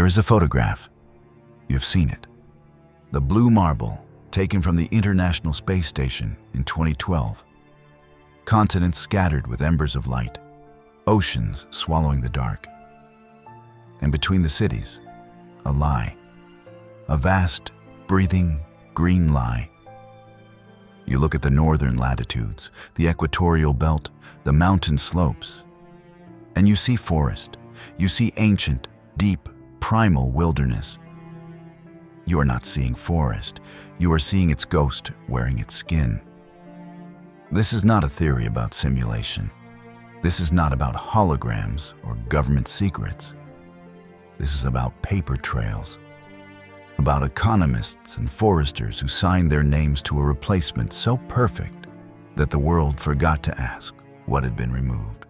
is a photograph. You've seen it. The blue marble taken from the International Space Station in 2012. Continents scattered with embers of light, oceans swallowing the dark. And between the cities, a lie. A vast, breathing, green lie. You look at the northern latitudes, the equatorial belt, the mountain slopes, and you see forest. You see ancient, deep, primal wilderness. You are not seeing forest. You are seeing its ghost wearing its skin. This is not a theory about simulation. This is not about holograms or government secrets. This is about paper trails, about economists and foresters who signed their names to a replacement so perfect that the world forgot to ask what had been removed.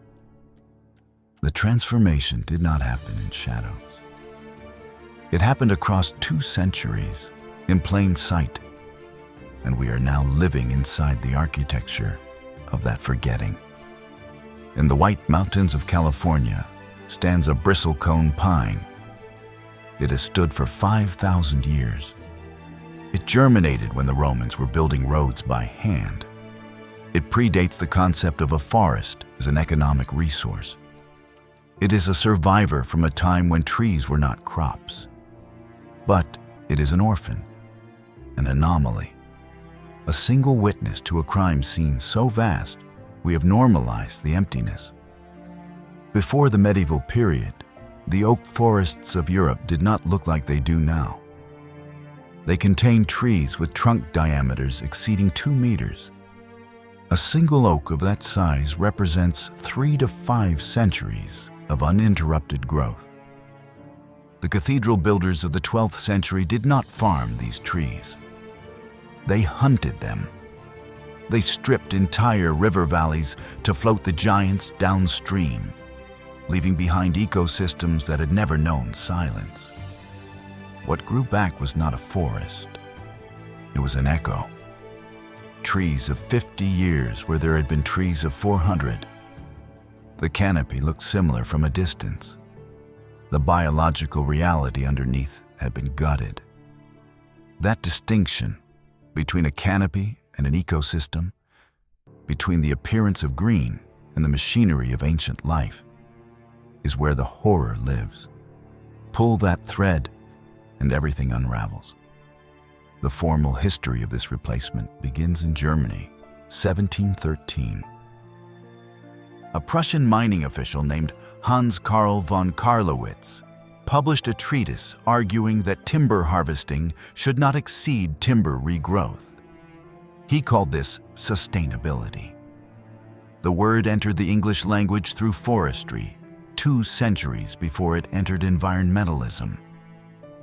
The transformation did not happen in shadows. It happened across 2 centuries, in plain sight, and we are now living inside the architecture of that forgetting. In the White Mountains of California stands a bristlecone pine. It has stood for 5,000 years. It germinated when the Romans were building roads by hand. It predates the concept of a forest as an economic resource. It is a survivor from a time when trees were not crops. But it is an orphan, an anomaly, a single witness to a crime scene so vast we have normalized the emptiness. Before the medieval period, the oak forests of Europe did not look like they do now. They contained trees with trunk diameters exceeding 2 meters. A single oak of that size represents 3 to 5 centuries of uninterrupted growth. The cathedral builders of the 12th century did not farm these trees. They hunted them. They stripped entire river valleys to float the giants downstream, leaving behind ecosystems that had never known silence. What grew back was not a forest. It was an echo. Trees of 50 years where there had been trees of 400. The canopy looked similar from a distance. The biological reality underneath had been gutted. That distinction between a canopy and an ecosystem, between the appearance of green and the machinery of ancient life, is where the horror lives. Pull that thread and everything unravels. The formal history of this replacement begins in Germany, 1713. A Prussian mining official named Hans Karl von Carlowitz published a treatise arguing that timber harvesting should not exceed timber regrowth. He called this sustainability. The word entered the English language through forestry, 2 centuries before it entered environmentalism.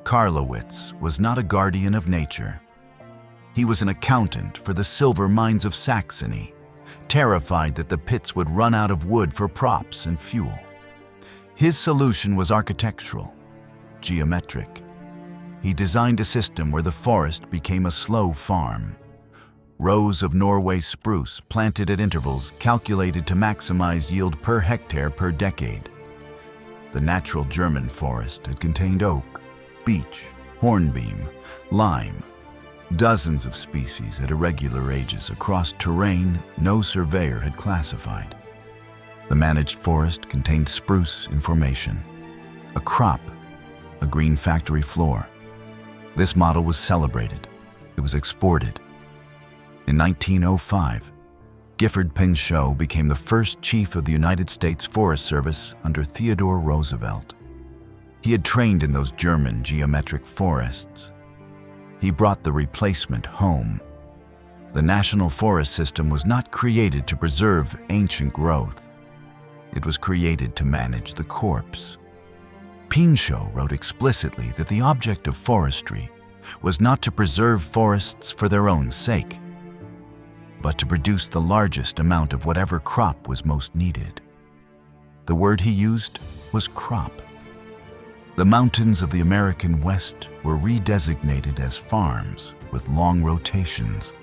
Carlowitz was not a guardian of nature. He was an accountant for the silver mines of Saxony, terrified that the pits would run out of wood for props and fuel. His solution was architectural, geometric. He designed a system where the forest became a slow farm. Rows of Norway spruce planted at intervals calculated to maximize yield per hectare per decade. The natural German forest had contained oak, beech, hornbeam, lime, dozens of species at irregular ages across terrain no surveyor had classified. The managed forest contained spruce in formation, a crop, a green factory floor. This model was celebrated. It was exported. In 1905, Gifford Pinchot became the first chief of the United States Forest Service under Theodore Roosevelt. He had trained in those German geometric forests. He brought the replacement home. The National Forest System was not created to preserve ancient growth. It was created to manage the corpse. Pinchot wrote explicitly that the object of forestry was not to preserve forests for their own sake, but to produce the largest amount of whatever crop was most needed. The word he used was crop. The mountains of the American West were redesignated as farms with long rotations.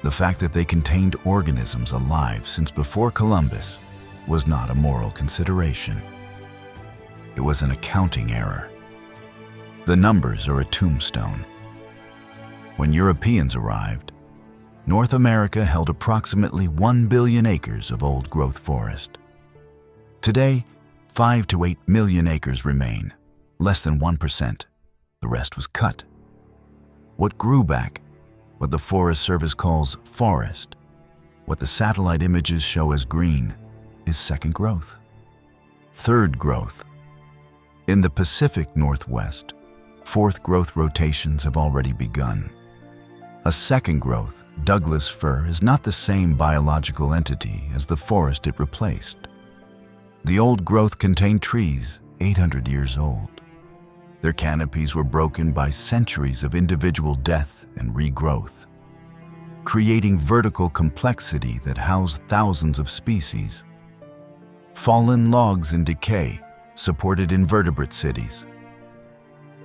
The fact that they contained organisms alive since before Columbus was not a moral consideration. It was an accounting error. The numbers are a tombstone. When Europeans arrived, North America held approximately 1 billion acres of old-growth forest. Today, 5 to 8 million acres remain, less than 1%. The rest was cut. What grew back, what the Forest Service calls forest, what the satellite images show as green, is second growth. Third growth. In the Pacific Northwest, fourth growth rotations have already begun. A second growth, Douglas fir, is not the same biological entity as the forest it replaced. The old growth contained trees 800 years old. Their canopies were broken by centuries of individual death and regrowth, creating vertical complexity that housed thousands of species. Fallen logs in decay supported invertebrate cities.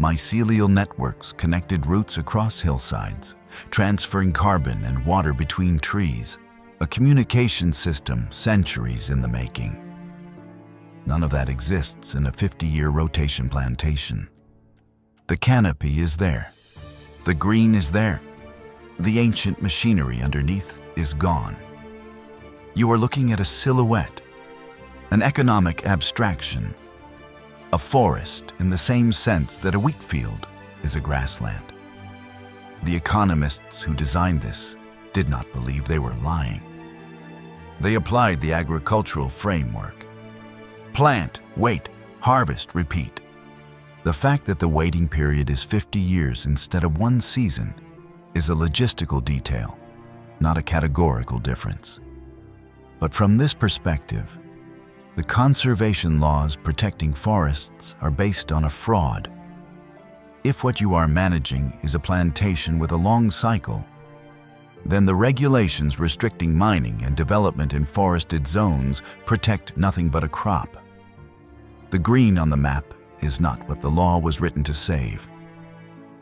Mycelial networks connected roots across hillsides, transferring carbon and water between trees, a communication system centuries in the making. None of that exists in a 50-year rotation plantation. The canopy is there. The green is there. The ancient machinery underneath is gone. You are looking at a silhouette, an economic abstraction, a forest in the same sense that a wheat field is a grassland. The economists who designed this did not believe they were lying. They applied the agricultural framework. Plant, wait, harvest, repeat. The fact that the waiting period is 50 years instead of 1 season is a logistical detail, not a categorical difference. But from this perspective, the conservation laws protecting forests are based on a fraud. If what you are managing is a plantation with a long cycle, then the regulations restricting mining and development in forested zones protect nothing but a crop. The green on the map is not what the law was written to save.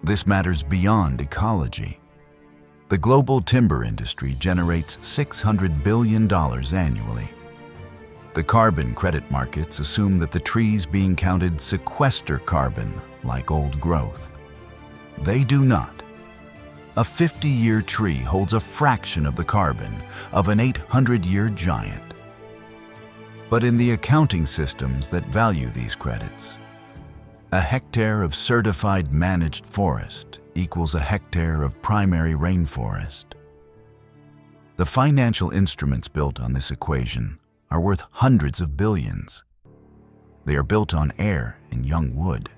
This matters beyond ecology. The global timber industry generates $600 billion annually. The carbon credit markets assume that the trees being counted sequester carbon like old growth. They do not. A 50-year tree holds a fraction of the carbon of an 800-year giant. But in the accounting systems that value these credits, a hectare of certified managed forest equals a hectare of primary rainforest. The financial instruments built on this equation are worth hundreds of billions. They are built on air and young wood.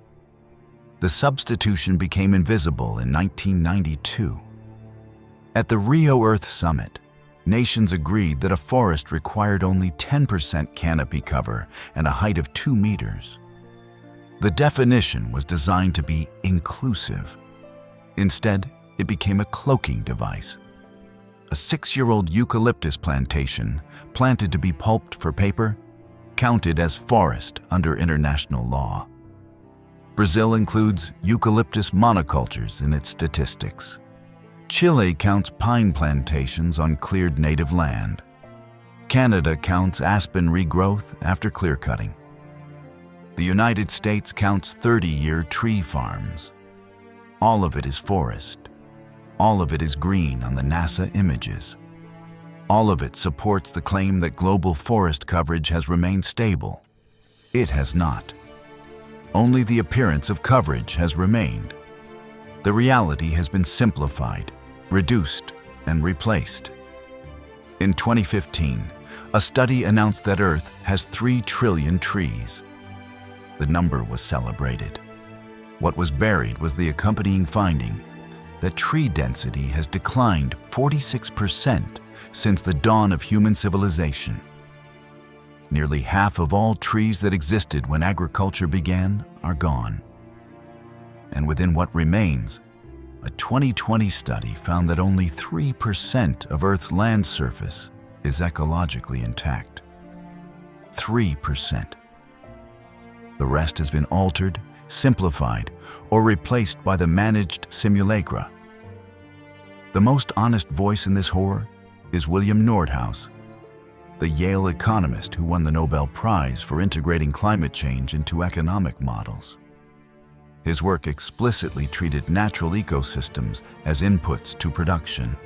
The substitution became invisible in 1992. At the Rio Earth Summit, nations agreed that a forest required only 10% canopy cover and a height of 2 meters. The definition was designed to be inclusive. Instead, it became a cloaking device. A 6-year-old eucalyptus plantation, planted to be pulped for paper, counted as forest under international law. Brazil includes eucalyptus monocultures in its statistics. Chile counts pine plantations on cleared native land. Canada counts aspen regrowth after clear-cutting. The United States counts 30-year tree farms. All of it is forest. All of it is green on the NASA images. All of it supports the claim that global forest coverage has remained stable. It has not. Only the appearance of coverage has remained. The reality has been simplified, reduced, and replaced. In 2015, a study announced that Earth has 3 trillion trees. The number was celebrated. What was buried was the accompanying finding that tree density has declined 46% since the dawn of human civilization. Nearly half of all trees that existed when agriculture began are gone. And within what remains, a 2020 study found that only 3% of Earth's land surface is ecologically intact. 3%. The rest has been altered, simplified, or replaced by the managed simulacra. The most honest voice in this horror is William Nordhaus, the Yale economist who won the Nobel Prize for integrating climate change into economic models. His work explicitly treated natural ecosystems as inputs to production.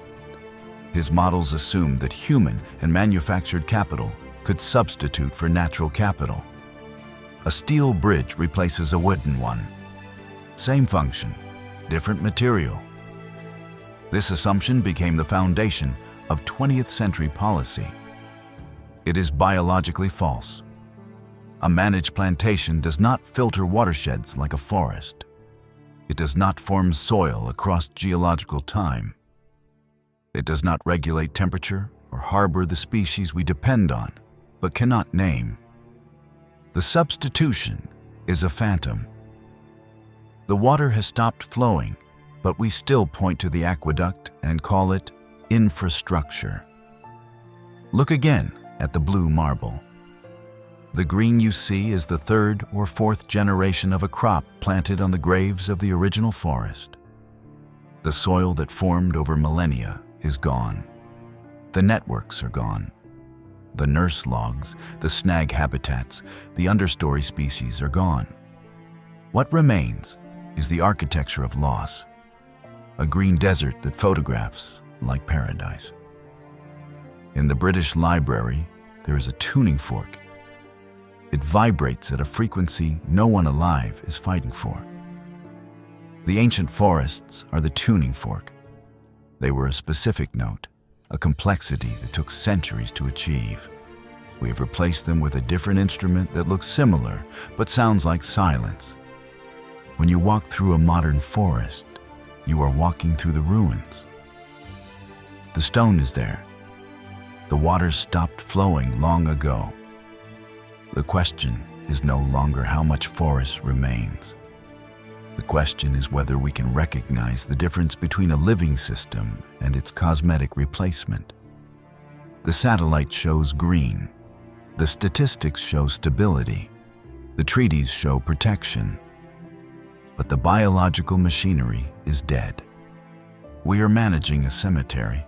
His models assumed that human and manufactured capital could substitute for natural capital. A steel bridge replaces a wooden one. Same function, different material. This assumption became the foundation of 20th century policy. It is biologically false. A managed plantation does not filter watersheds like a forest. It does not form soil across geological time. It does not regulate temperature or harbor the species we depend on, but cannot name. The substitution is a phantom. The water has stopped flowing, but we still point to the aqueduct and call it infrastructure. Look again at the blue marble. The green you see is the third or fourth generation of a crop planted on the graves of the original forest. The soil that formed over millennia is gone. The networks are gone. The nurse logs, the snag habitats, the understory species are gone. What remains is the architecture of loss, a green desert that photographs like paradise. In the British Library, there is a tuning fork. It vibrates at a frequency no one alive is fighting for. The ancient forests are the tuning fork. They were a specific note, a complexity that took centuries to achieve. We have replaced them with a different instrument that looks similar but sounds like silence. When you walk through a modern forest, you are walking through the ruins. The stone is there. The water stopped flowing long ago. The question is no longer how much forest remains. The question is whether we can recognize the difference between a living system and its cosmetic replacement. The satellite shows green. The statistics show stability. The treaties show protection. But the biological machinery is dead. We are managing a cemetery,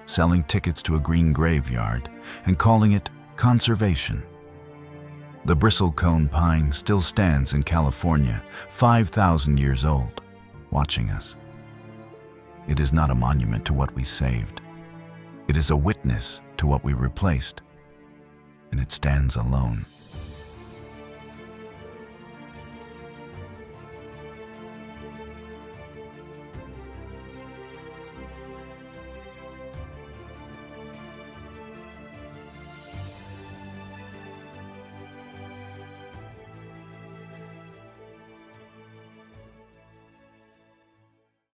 selling tickets to a green graveyard, and calling it conservation. The bristlecone pine still stands in California, 5,000 years old, watching us. It is not a monument to what we saved. It is a witness to what we replaced, and it stands alone.